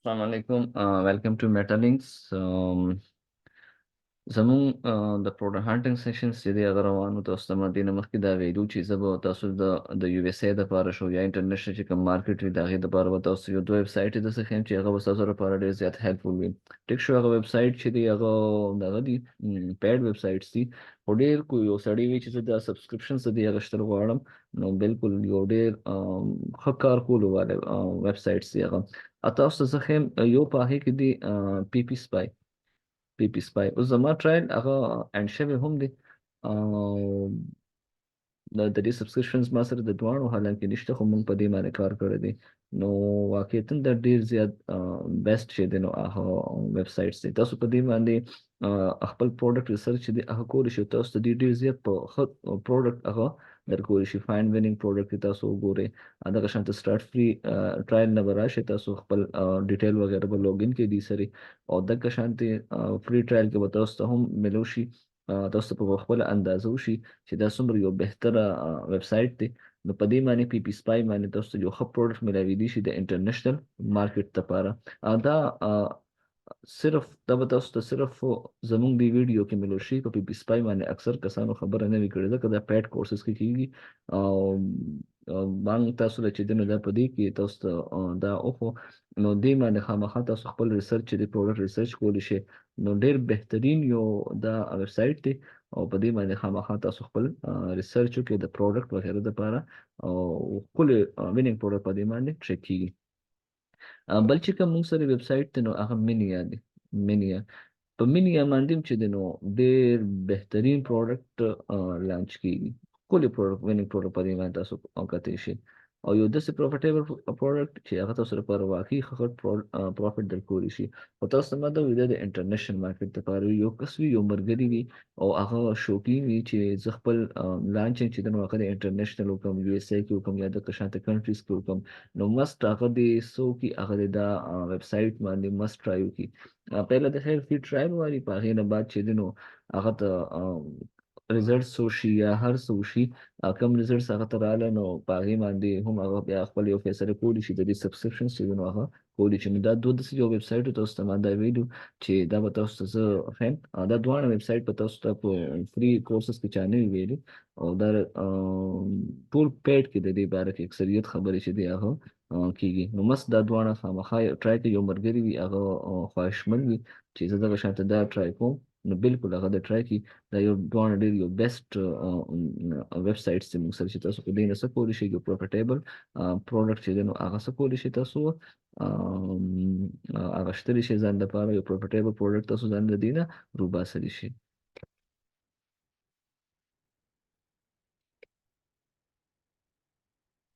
Assalamu alaikum. Welcome to Metalinks. زمون د پروډکټ هانټینګ سیشنز چې دی هغه روانو تاسو ته مدینه مخکې دا ویلو چې زه به تاسو د یو اس ای د لپاره شو یا انټرنیشنل چې کوم مارکیټ وي د هغې دپاره به تاسو یو دوه ویب سایټ د څه ښیم چې هغه به ستاسو لپاره ډېر زیات هیلپفول وي. ټیک شو هغه ویب سایټ چې دی هغه دغه دي پیډ ویب سایټس دي. خو ډېر کو یو سړی وي چې زه د سبسکرپشن څه دی اخیستل غواړم نو بالکل یو ډېر ښه کار کولو والی ویب سایټس دی هغه. تاسو ته زه ښیم یو په هغې کې دی پی پی سپای. پی پی سپای اوس زما ټرایل هغه اینډ شوی هم دی. د دې سبسکرپشنز ما سره د دواړو حالانکه نشته خو موږ په دې باندې کار کړی دی. نو واقعیتاً دا ډیر زیات بیسټ چې دی نو هغه ویب سایټس دی. تاسو په دې باندې خپل پروډکټ ریسرچ چې دی هغه کولی شئ. تاسو ته ډیر زیات په ښه پروډکټ هغه درکولی شي. فاین وینینګ پروډکټ تاسو وګورئ دغه شانته سٹارټ فری ټرایل نه به راشئ. تاسو خپل ډیټیل وغیره به لوګین کې دي سره او دغه شانته فری ټرایل کې به تاسو ته هم ملو شي. تاسو په خپل اندازه وشي چې دا څومره یو بهتره ویب سایټ دی. نو په دې باندې پی پی سپای باندې تاسو ته یو ښه پروډکټ ملاویدلی شي د انټرنیشنل مارکیټ لپاره. دا صرف دا به تاسو ته صرف زموږ دی ویډیو کې ملو شي. په پی پی سپای باندې اکثر کسانو خبره نه وي کړې ځکه دا پیډ کورسز کې کیږي او بانک تاسو له چې دنه دا په دې کې تاسو ته دا اوخو نو دې باندې خامخا تاسو خپل ریسرچ چې دی پروډکټ ریسرچ کولی شي. نو ډیر بهترین یو دا ویب سایټ دی او په دې باندې خامخا تاسو خپل ریسرچ وکړئ د پروډکټ وغیره لپاره او خپل وینینګ پروډکټ په دې باندې ټریک کیږي. بل چې کوم موږ سره ویب سایټ دی نو هغه مینیا دی. مینیا په مینیا باندې چې دی نو ډیر بهترین پروډکټ لانچ کیږي. ښکلی پروډکټ وینینګ پروډکټ په دې باندې تاسو کتلی شئ او یو داسې پروفیټیبل پروډکټ چې هغه تاسو لپاره واقعي ښه پروفیټ درکولی شي. خو تاسو ته ما دا ویل د انټرنیشنل مارکیټ لپاره یو کس وي یو ملګري وي او هغه شوقین وي چې زه خپل لانچینګ چې دی نو هغه د انټرنیشنل وکړم یو اس ای کې وکړم یا دغه شانته کنټریز کې وکړم نو مست هغه دې څه وکړي هغه دې دا ویب سایټ باندې مست ټرای وکړي. پهله د خیر فری ټرایل واري په هغې نه بعد چې دی نو هغه ته ریزلټس وشي یا هر څه وشي کم ریزلټس هغه ته راغله نو په هغې باندې هم هغه بیا خپل یو فیصله کولی شي د دې سبسکرپشنز چې دی نو هغه کولی شي. نو دا دوه داسې یو ویب سایټ تاسو ته ما دا ویلو چې دا به تاسو ته زه ښیم. دا دواړه ویب سایټ به تاسو ته په فری کورسز کې چا نه وي ویلي او دا ټول پیډ کې د دې باره کې اکثریت خبرې چې دی هغه کیږي. نو مست دا دواړه خامخا ټرای کوي. یو ملګري وي هغه خواهشمند وي چې زه دغه شانته دا ټرای کوم نو بالکل هغه د ټرای کوي. دا یو دواړه ډېر یو بیسټ ویب سایټس دي موږ سره چې تاسو په دې نه څه کولی شئ یو پروفیټیبل پروډکټ چې دی نو هغه څه کولی شئ تاسو اخیستلی شئ ځان لپاره یو پروفیټیبل پروډکټ تاسو ځان له دې نه روباسلی شئ.